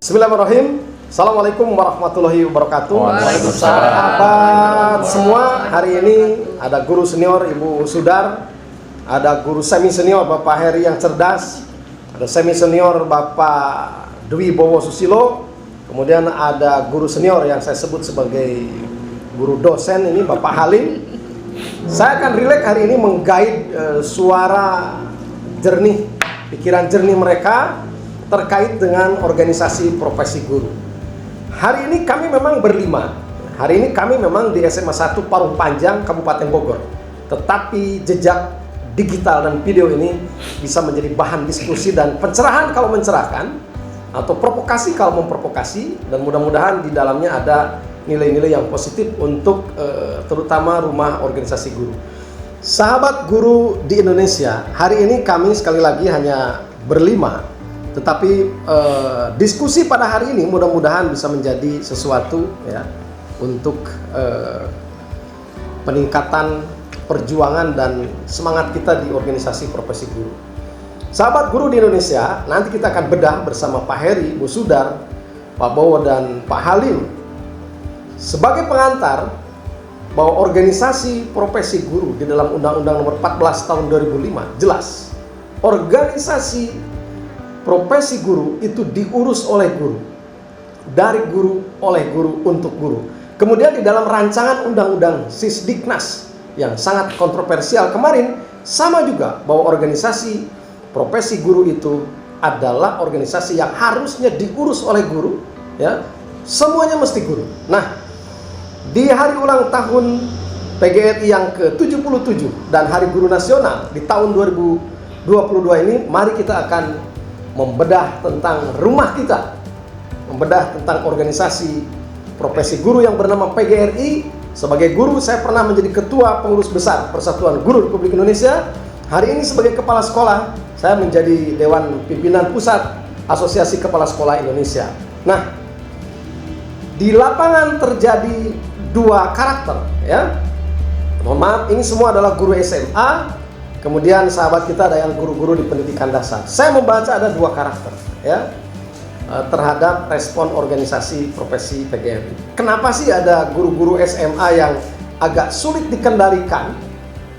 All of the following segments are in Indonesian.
Bismillahirrahmanirrahim. Assalamualaikum warahmatullahi wabarakatuh. Waalaikumsalam. Sahabat semua, hari ini ada guru senior Ibu Sudar, ada guru semi senior Bapak Heri yang cerdas, ada semi senior Bapak Dwi Bowo Susilo, kemudian ada guru senior yang saya sebut sebagai guru dosen ini Bapak Halim. Saya akan rileks hari ini menggait suara jernih, pikiran jernih mereka terkait dengan organisasi profesi guru. Hari ini kami memang berlima. Hari ini kami memang di SMA 1 Parung Panjang, Kabupaten Bogor. Tetapi jejak digital dan video ini bisa menjadi bahan diskusi dan pencerahan kalau mencerahkan, atau provokasi kalau memprovokasi, dan mudah-mudahan di dalamnya ada nilai-nilai yang positif untuk terutama rumah organisasi guru. Sahabat guru di Indonesia, hari ini kami sekali lagi hanya berlima. Tetapi diskusi pada hari ini mudah-mudahan bisa menjadi sesuatu ya untuk peningkatan perjuangan dan semangat kita di organisasi profesi guru. Sahabat guru di Indonesia, nanti kita akan bedah bersama Pak Heri, Bu Sudar, Pak Bowo dan Pak Halim sebagai pengantar bahwa organisasi profesi guru di dalam Undang-Undang Nomor 14 Tahun 2005 jelas organisasi profesi guru itu diurus oleh guru, dari guru, oleh guru, untuk guru. Kemudian di dalam rancangan undang-undang Sisdiknas yang sangat kontroversial kemarin, sama juga bahwa organisasi profesi guru itu adalah organisasi yang harusnya diurus oleh guru, ya, semuanya mesti guru. Nah, di hari ulang tahun PGRI yang ke-77 dan Hari Guru Nasional di tahun 2022 ini, mari kita akan membedah tentang rumah kita, membedah tentang organisasi profesi guru yang bernama PGRI. Sebagai guru, saya pernah menjadi ketua pengurus besar Persatuan Guru Republik Indonesia. Hari ini sebagai kepala sekolah, saya menjadi Dewan Pimpinan Pusat Asosiasi Kepala Sekolah Indonesia. Nah, di lapangan terjadi dua karakter, ya. Mohon maaf, ini semua adalah guru SMA. Kemudian sahabat kita ada yang guru-guru di pendidikan dasar. Saya membaca ada dua karakter ya terhadap respon organisasi profesi PGRI. Kenapa sih ada guru-guru SMA yang agak sulit dikendalikan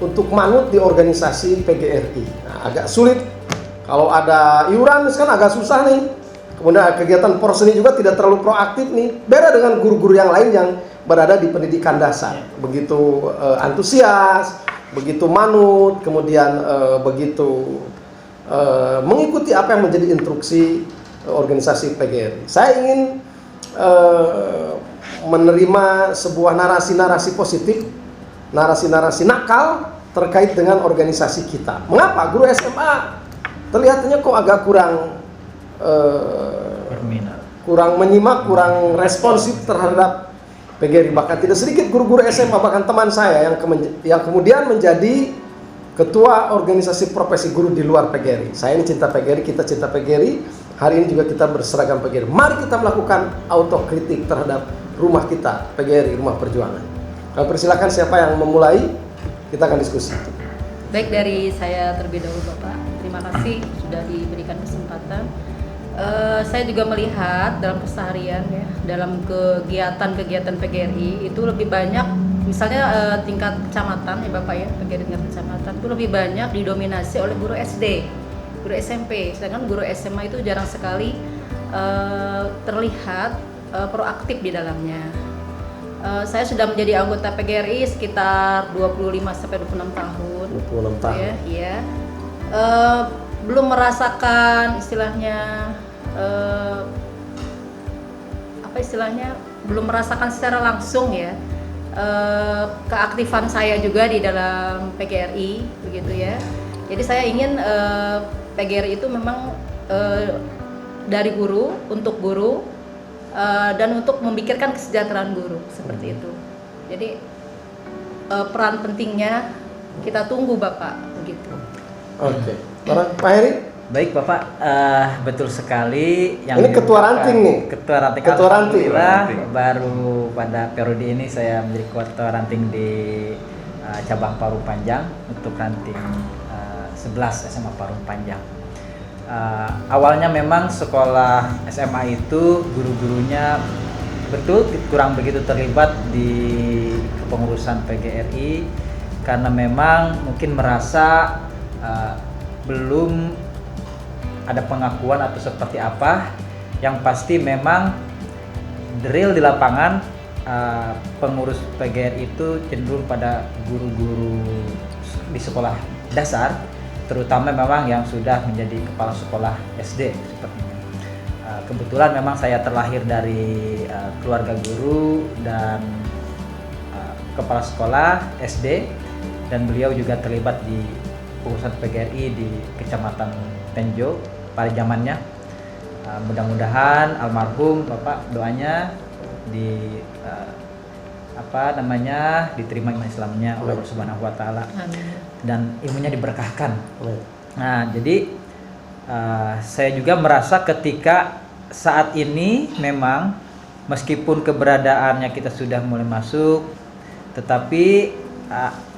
untuk manut di organisasi PGRI? Nah, agak sulit. Kalau ada iuran kan agak susah nih. Kemudian kegiatan porseni juga tidak terlalu proaktif nih. Beda dengan guru-guru yang lain yang berada di pendidikan dasar. Begitu antusias, begitu manut, kemudian begitu mengikuti apa yang menjadi instruksi organisasi PGRI. Saya ingin menerima sebuah narasi-narasi positif, narasi-narasi nakal terkait dengan organisasi kita. Mengapa guru SMA terlihatnya kok agak kurang kurang menyimak, kurang responsif terhadap PGRI? Bahkan tidak sedikit guru-guru SMA, bahkan teman saya yang kemudian menjadi ketua organisasi profesi guru di luar PGRI. Saya ini cinta PGRI, kita cinta PGRI. Hari ini juga kita berseragam PGRI. Mari kita melakukan autokritik terhadap rumah kita, PGRI, Rumah Perjuangan. Kami persilakan siapa yang memulai, kita akan diskusi. Baik, dari saya terlebih dahulu Bapak. Terima kasih sudah diberikan kesempatan. Saya juga melihat dalam keseharian ya, dalam kegiatan-kegiatan PGRI itu lebih banyak, misalnya tingkat kecamatan ya Bapak ya, PGRI tingkat kecamatan itu lebih banyak didominasi oleh guru SD, guru SMP, sedangkan guru SMA itu jarang sekali terlihat proaktif di dalamnya. Saya sudah menjadi anggota PGRI sekitar 25 sampai 26 tahun. 26 tahun. Ya. Belum merasakan istilahnya belum merasakan secara langsung ya keaktifan saya juga di dalam PGRI begitu ya. Jadi saya ingin PGRI itu memang dari guru untuk guru dan untuk memikirkan kesejahteraan guru seperti itu. Jadi peran pentingnya kita tunggu Bapak begitu. Oke. Pak Heri? Baik Bapak, betul sekali. Ini ketua ranting nih. Ketua ranting. Ketua ranting. Baru pada periode ini saya menjadi ketua ranting di cabang Parung Panjang untuk ranting 11 SMA Parung Panjang. Awalnya memang sekolah SMA itu guru-gurunya betul kurang begitu terlibat di kepengurusan PGRI karena memang mungkin merasa belum ada pengakuan atau seperti apa. Yang pasti memang drill di lapangan pengurus PGRI itu cenderung pada guru-guru di sekolah dasar, terutama memang yang sudah menjadi kepala sekolah SD sepertinya. Kebetulan memang saya terlahir dari keluarga guru dan kepala sekolah SD, dan beliau juga terlibat di pengurusan PGRI di Kecamatan Tenjo pada zamannya. Mudah-mudahan almarhum Bapak doanya diterima iman Islamnya oleh Allah Subhanahu wa taala dan ilmunya diberkahkan. Nah, jadi saya juga merasa ketika saat ini memang meskipun keberadaannya kita sudah mulai masuk, tetapi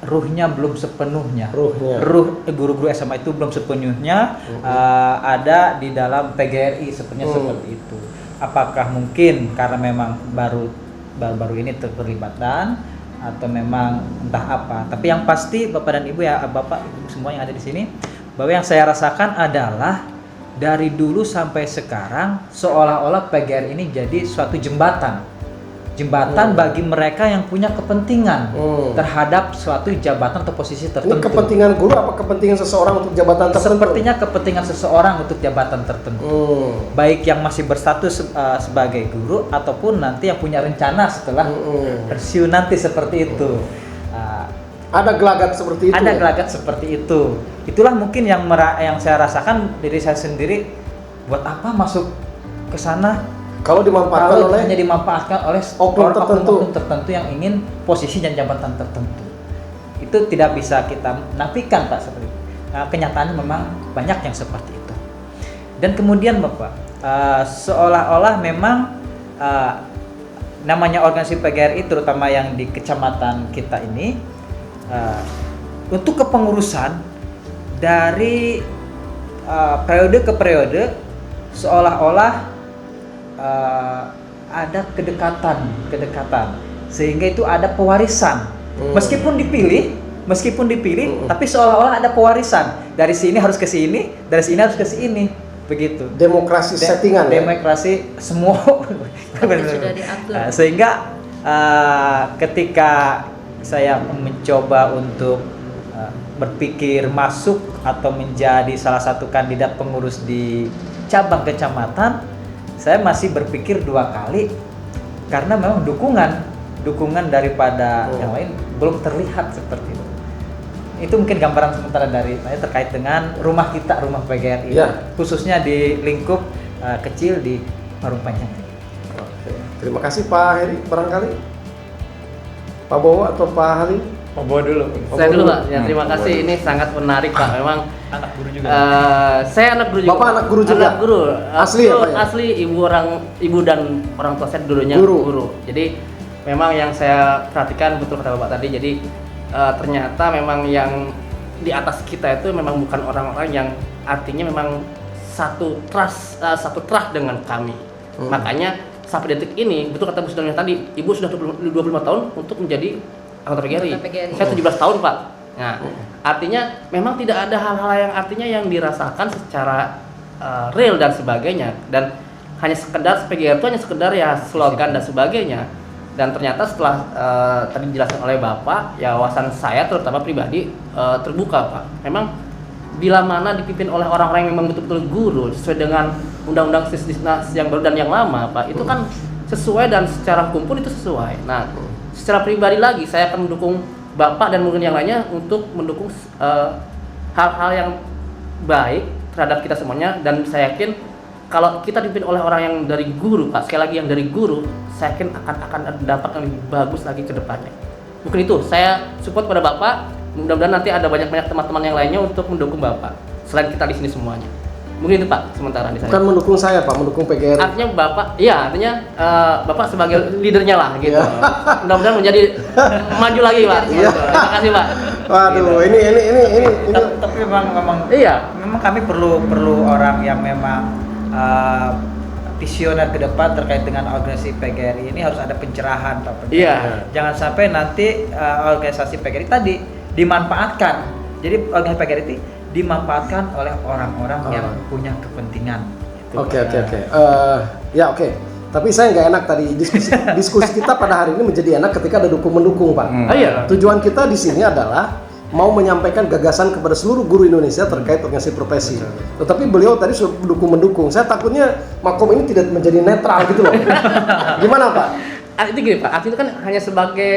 ruhnya belum sepenuhnya. Ruh guru-guru SMA itu belum sepenuhnya ada di dalam PGRI sepertinya seperti itu. Apakah mungkin karena memang baru ini terlibatan atau memang entah apa? Tapi yang pasti Bapak dan Ibu Bapak Ibu semua yang ada di sini, bahwa yang saya rasakan adalah dari dulu sampai sekarang seolah-olah PGRI ini jadi suatu jembatan bagi mereka yang punya kepentingan terhadap suatu jabatan atau posisi tertentu. Ini kepentingan guru apa kepentingan seseorang untuk jabatan tertentu? Sepertinya kepentingan seseorang untuk jabatan tertentu. Baik yang masih berstatus sebagai guru ataupun nanti yang punya rencana setelah pensiun nanti seperti itu. Ada gelagat seperti itu. Ada gelagat seperti itu. Itulah mungkin yang saya rasakan diri saya sendiri. Buat apa masuk ke sana? Kalau hanya dimanfaatkan oleh oknum tertentu yang ingin posisi dan jabatan tertentu. Itu tidak bisa kita nafikan, Pak, seperti itu. Kenyataannya memang banyak yang seperti itu. Dan kemudian Bapak, seolah-olah memang namanya organisasi PGRI terutama yang di kecamatan kita ini, untuk kepengurusan dari periode ke periode seolah-olah ada kedekatan sehingga itu ada pewarisan. Meskipun dipilih tapi seolah-olah ada pewarisan, dari sini harus ke sini, dari sini harus ke sini, begitu. Demokrasi settingan. Demokrasi semua sudah diatur. Sehingga ketika saya mencoba untuk berpikir masuk atau menjadi salah satu kandidat pengurus di cabang kecamatan, saya masih berpikir 2 kali karena memang dukungan daripada yang lain belum terlihat seperti itu. Itu mungkin gambaran sementara dari saya terkait dengan rumah PGRI, khususnya di lingkup kecil di Parung Panjang. Oke. Terima kasih Pak Heri, barangkali Pak Bowo atau Pak Halim? Pak Bowo dulu. Saya dulu Pak. Ya, terima kasih. Ini sangat menarik Pak. Memang anak guru juga. Saya anak guru juga. Bapak anak guru juga? Anak guru. Asli ya, Pak, ya? Asli ibu dan orang tua saya dulunya guru. Jadi memang yang saya perhatikan betul kata Bapak tadi. Jadi ternyata memang yang di atas kita itu memang bukan orang-orang yang artinya memang satu trust dengan kami. Makanya sampai detik ini betul kata Bu Sudarnya tadi, Ibu sudah 25 tahun untuk menjadi anggota PGRI. Saya 17 tahun Pak. Nah, artinya memang tidak ada hal-hal yang artinya yang dirasakan secara real dan sebagainya, dan hanya sekedar PGRI itu hanya sekedar ya slogan dan sebagainya. Dan ternyata setelah tadi dijelaskan oleh Bapak, ya wawasan saya terutama pribadi terbuka Pak. Memang bila mana dipimpin oleh orang-orang yang memang betul-betul guru sesuai dengan undang-undang Sisdiknas yang baru dan yang lama Pak, itu kan sesuai dan secara hukum pun itu sesuai. Nah, secara pribadi lagi saya akan mendukung Bapak dan mungkin yang lainnya untuk mendukung hal-hal yang baik terhadap kita semuanya, dan saya yakin kalau kita dipimpin oleh orang yang dari guru Pak, sekali lagi yang dari guru, saya yakin akan ada dampak yang lebih bagus lagi ke depannya. Mungkin itu saya support pada Bapak. Mudah-mudahan nanti ada banyak-banyak teman-teman yang lainnya untuk mendukung Bapak selain kita di sini semuanya. Mungkin itu Pak sementara di saya. Bukan mendukung saya Pak, mendukung PGRI. Artinya Bapak, iya artinya Bapak sebagai leadernya lah gitu. Mudah-mudahan menjadi maju lagi Pak. Terima kasih Pak. Waduh, ini Tapi memang Iya. memang kami perlu orang yang memang visioner ke depan terkait dengan organisasi PGRI ini. Harus ada pencerahan Pak Pendeta. Iya. Jangan sampai nanti organisasi PGRI tadi dimanfaatkan. Jadi organisasi PGRI itu dimanfaatkan oleh orang-orang yang punya kepentingan. Oke. Ya oke. Tapi saya nggak enak tadi diskusi kita pada hari ini menjadi enak ketika ada dukung-mendukung, Pak. Iya. Tujuan kita di sini adalah mau menyampaikan gagasan kepada seluruh guru Indonesia terkait organisasi profesi. Tetapi beliau tadi sudah dukung-mendukung. Saya takutnya Makom ini tidak menjadi netral gitu loh. Gimana, Pak? Itu gini Pak, artinya itu kan hanya sebagai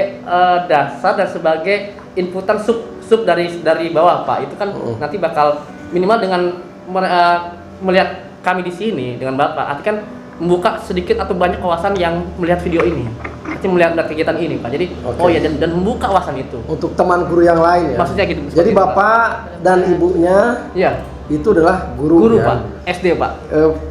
dasar dan sebagai inputan sub dari bawah Pak. Itu kan nanti bakal minimal dengan melihat kami di sini dengan Bapak, artinya kan membuka sedikit atau banyak wawasan yang melihat video ini. Melihat kegiatan ini Pak. Jadi Oke. oh ya dan membuka wawasan itu. Untuk teman guru yang lain ya. Maksudnya gitu. Jadi seperti itu, Bapak dan Ibunya Iya. itu adalah guru ya. Pak. SD Pak.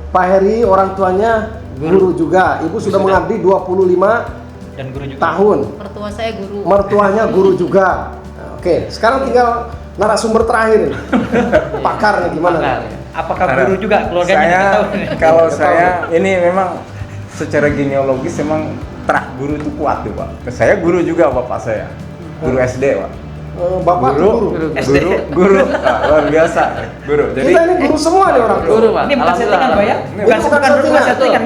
Pak Heri orang tuanya guru juga. Ibu sudah mengabdi 25 Dan guru juga. tahun. Mertua saya guru. Mertuanya guru juga. Nah, oke, sekarang tinggal narasumber terakhir ini. Pakarnya gimana? Pakar, ya. Apakah guru juga keluarganya Saya kita tahu? kalau saya ini memang secara genealogis memang terah guru itu kuat tuh Pak. Saya guru juga bapak saya, guru SD Pak. Bapak Guru, guru. guru, luar biasa guru. Jadi Kita ini guru semua nih orang tua. Guru Pak. Ini bukan settingan Pak ya? Ini Bukan bukan settingan. settingan.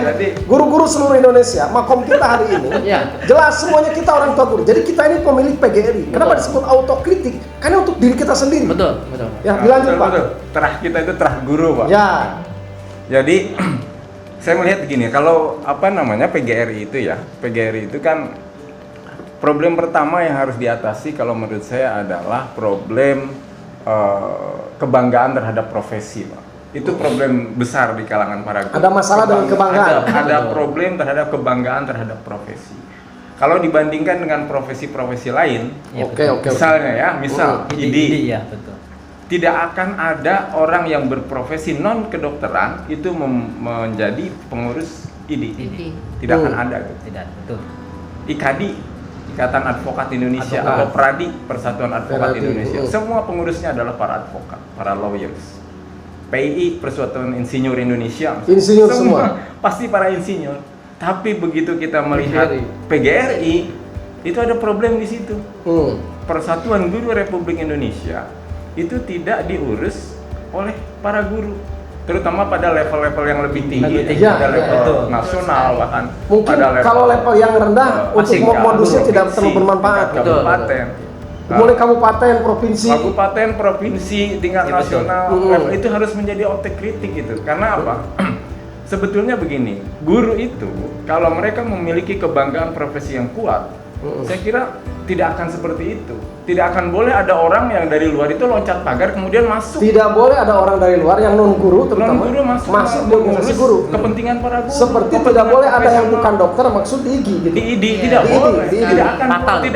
Jadi Guru-guru seluruh Indonesia, Makom kita hari ini, Iya. jelas semuanya kita orang tua guru. Jadi kita ini pemilik PGRI. Kenapa Betul. disebut autokritik? Karena untuk diri kita sendiri. Betul. Ya, dilanjut Pak. betul. Terah kita itu terah guru Pak. Ya, Jadi saya melihat begini, kalau PGRI itu ya, PGRI itu kan problem pertama yang harus diatasi kalau menurut saya adalah problem kebanggaan terhadap profesi, Pak. Itu problem besar di kalangan para guru. Ada masalah dengan kebanggaan. Ada problem terhadap kebanggaan terhadap profesi. Kalau dibandingkan dengan profesi-profesi lain, Ya, oke, betul. oke. misalnya ya, misal Idi ya, betul. tidak akan ada orang yang berprofesi non kedokteran itu menjadi pengurus ID. Idi. Tidak akan ada gitu. Tidak, betul. IKADI, Ikatan Advokat Indonesia, Advokat. atau PRADI, Persatuan Advokat PRADI, Indonesia. Semua pengurusnya adalah para advokat, para lawyers. PII, Persatuan Insinyur Indonesia. Insinyur semua. Pasti para insinyur. Tapi begitu kita melihat PGRI, itu ada problem di situ. Persatuan Guru Republik Indonesia itu tidak diurus oleh para guru, terutama pada level-level yang lebih tinggi, Ya, pada level betul. nasional bahkan. Mungkin pada kalau level yang rendah untuk masih modusnya provinsi, tidak terlalu bermanfaat. tingkat kabupaten. Mulai kabupaten, provinsi. Kabupaten, provinsi, tingkat Ya, betul. nasional, level itu harus menjadi objek kritik gitu. Karena apa? Sebetulnya begini, guru itu kalau mereka memiliki kebanggaan profesi yang kuat, saya kira tidak akan seperti itu. Tidak akan boleh ada orang yang dari luar itu loncat pagar kemudian masuk. Tidak boleh ada orang dari luar yang non guru terutama Non guru masuk di organisasi mengurus guru. kepentingan para guru. Seperti tidak kepentingan boleh ada yang profesional. bukan dokter maksud di IGI gitu. di ID Iya. tidak Di ID, boleh. di ID. Tidak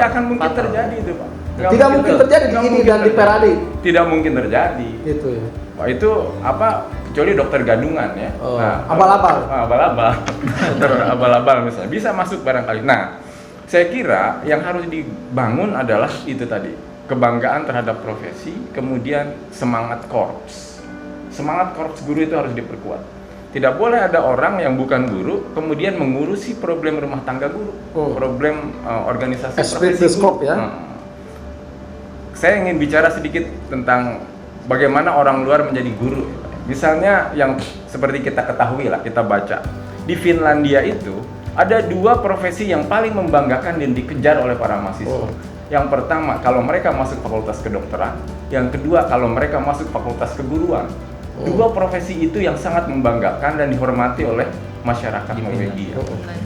akan mungkin Fatal. terjadi itu, Pak. Nggak Tidak mungkin terjadi di Nggak IDI mungkin dan di terjadi. PRADI. Tidak mungkin terjadi. Gitu ya. Wah, itu apa? Kecuali dokter gadungan ya. Oh, abal-abal. Abal-abal. Dokter abal-abal misalnya bisa masuk barangkali. Nah, saya kira yang harus dibangun adalah itu tadi, kebanggaan terhadap profesi, kemudian semangat korps. Semangat korps guru itu harus diperkuat. Tidak boleh ada orang yang bukan guru kemudian mengurusi problem rumah tangga guru, problem organisasi Esprit profesi de scope, guru. ya. Saya ingin bicara sedikit tentang bagaimana orang luar menjadi guru. Misalnya yang seperti kita ketahui lah, kita baca di Finlandia itu ada dua profesi yang paling membanggakan dan dikejar oleh para mahasiswa. Yang pertama, kalau mereka masuk fakultas kedokteran. Yang kedua, kalau mereka masuk fakultas keguruan. Dua profesi itu yang sangat membanggakan dan dihormati oleh masyarakat Norwegia.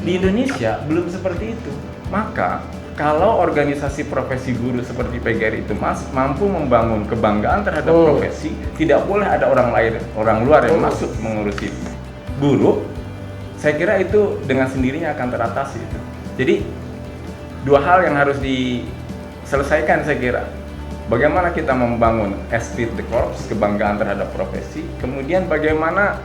Di Indonesia belum seperti itu. Maka kalau organisasi profesi guru seperti PGRI itu mampu membangun kebanggaan terhadap profesi, tidak boleh ada orang luar yang masuk mengurusi guru. Saya kira itu dengan sendirinya akan teratasi itu. Jadi dua hal yang harus diselesaikan saya kira. Bagaimana kita membangun esprit de corps, kebanggaan terhadap profesi, kemudian bagaimana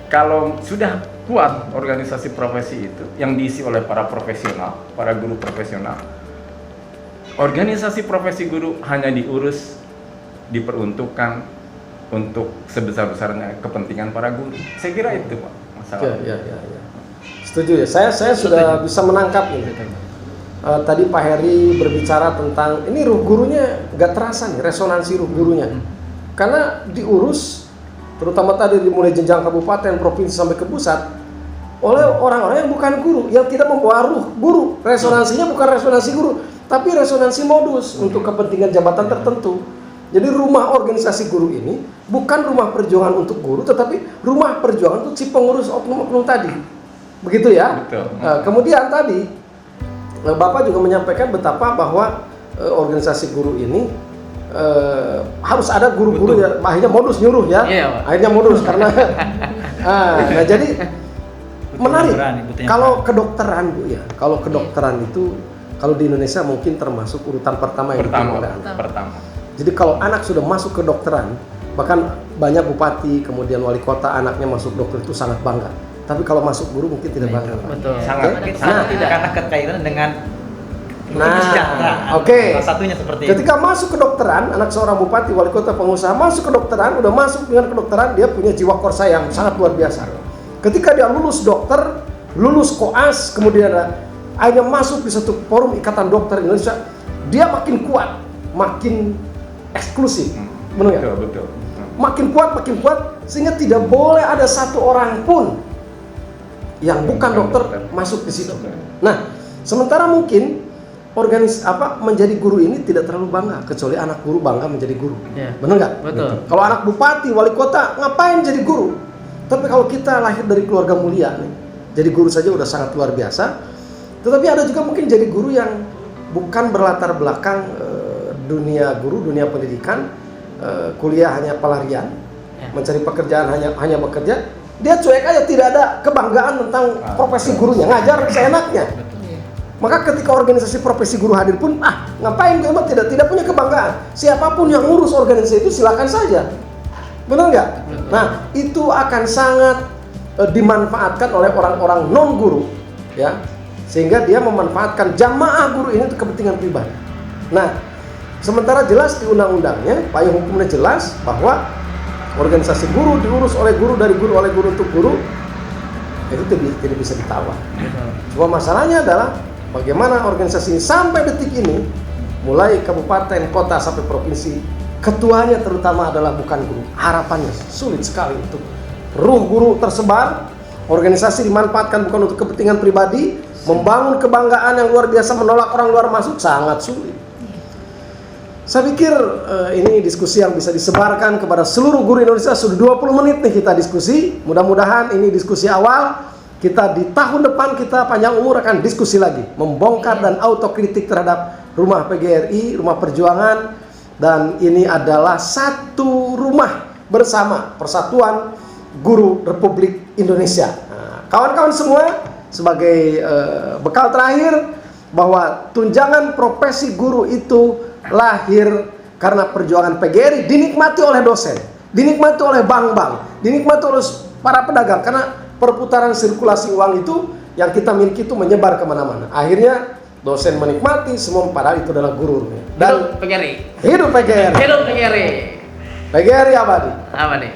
kalau sudah kuat organisasi profesi itu yang diisi oleh para profesional, para guru profesional, organisasi profesi guru hanya diurus diperuntukkan untuk sebesar-besarnya kepentingan para guru. Saya kira itu Pak masalah. Ya. Setuju ya. Saya sudah bisa menangkap ini. Tadi Pak Heri berbicara tentang ini ruh gurunya nggak terasa nih, resonansi ruh gurunya. Karena diurus, terutama tadi dimulai jenjang kabupaten, provinsi sampai ke pusat, oleh orang-orang yang bukan guru, yang tidak membawa ruh guru. Resonansinya bukan resonansi guru, tapi resonansi modus untuk kepentingan jabatan tertentu. Jadi rumah organisasi guru ini bukan rumah perjuangan untuk guru, tetapi rumah perjuangan untuk si pengurus oknum-oknum tadi. Begitu ya? Betul. Kemudian tadi Bapak juga menyampaikan betapa bahwa organisasi guru ini harus ada guru-guru ya, akhirnya modus nyuruh ya. Iya, Pak. Akhirnya modus karena nah jadi menarik. Kalau kedokteran Bu ya, kalau kedokteran itu kalau di Indonesia mungkin termasuk urutan pertama yang diterima oleh anak. Pertama. Jadi kalau anak sudah masuk ke dokteran, bahkan banyak bupati kemudian wali kota anaknya masuk dokter itu sangat bangga. Tapi kalau masuk guru mungkin tidak bangga. Betul. Sangat tidak karena kekaitan dengan oke. Salah satunya seperti Ketika masuk ke dokteran, anak seorang bupati, wali kota, pengusaha masuk ke dokteran, udah masuk dengan kedokteran, dia punya jiwa korsa yang sangat luar biasa. Ketika dia lulus dokter, lulus koas, kemudian akhirnya masuk di satu forum Ikatan Dokter Indonesia, dia makin kuat, makin eksklusif. Benar nggak? Betul. Makin kuat, sehingga tidak boleh ada satu orang pun yang bukan dokter masuk di situ. Nah, sementara mungkin menjadi guru ini tidak terlalu bangga, kecuali anak guru bangga menjadi guru. Ya. Benar nggak? Betul. Kalau anak bupati, wali kota, ngapain jadi guru? Tapi kalau kita lahir dari keluarga mulia nih, jadi guru saja udah sangat luar biasa. Tetapi ada juga mungkin jadi guru yang bukan berlatar belakang dunia guru, dunia pendidikan, kuliah hanya pelarian, mencari pekerjaan hanya bekerja. Dia cuek aja, tidak ada kebanggaan tentang profesi gurunya, ngajar seenaknya. Maka ketika organisasi profesi guru hadir pun, ngapain dia tidak punya kebanggaan. Siapapun yang ngurus organisasi itu silakan saja. Benar nggak? Nah, itu akan sangat dimanfaatkan oleh orang-orang non guru, ya, sehingga dia memanfaatkan jamaah guru ini untuk kepentingan pribadi. Nah, sementara jelas di undang-undangnya, payung hukumnya jelas bahwa organisasi guru diurus oleh guru, dari guru, oleh guru untuk guru, itu tidak bisa ditawar. Cuma masalahnya adalah bagaimana organisasi ini sampai detik ini, mulai kabupaten, kota sampai provinsi, ketuanya terutama adalah bukan guru. Harapannya sulit sekali untuk ruh guru tersebar, organisasi dimanfaatkan bukan untuk kepentingan pribadi, membangun kebanggaan yang luar biasa, menolak orang luar masuk sangat sulit. Saya pikir ini diskusi yang bisa disebarkan kepada seluruh guru Indonesia. Sudah 20 menit nih kita diskusi. Mudah-mudahan ini diskusi awal. Kita di tahun depan kita panjang umur akan diskusi lagi, membongkar dan autokritik terhadap rumah PGRI, rumah perjuangan. Dan ini adalah satu rumah bersama, Persatuan Guru Republik Indonesia. Kawan-kawan semua, sebagai bekal terakhir bahwa tunjangan profesi guru itu lahir karena perjuangan PGRI, dinikmati oleh dosen, dinikmati oleh bank-bank, dinikmati oleh para pedagang, karena perputaran sirkulasi uang itu yang kita miliki itu menyebar kemana-mana. Akhirnya dosen menikmati, semua padahal itu adalah guru. Dan hidup PGRI. Hidup PGRI. Hidup PGRI. PGRI abadi. Apa nih?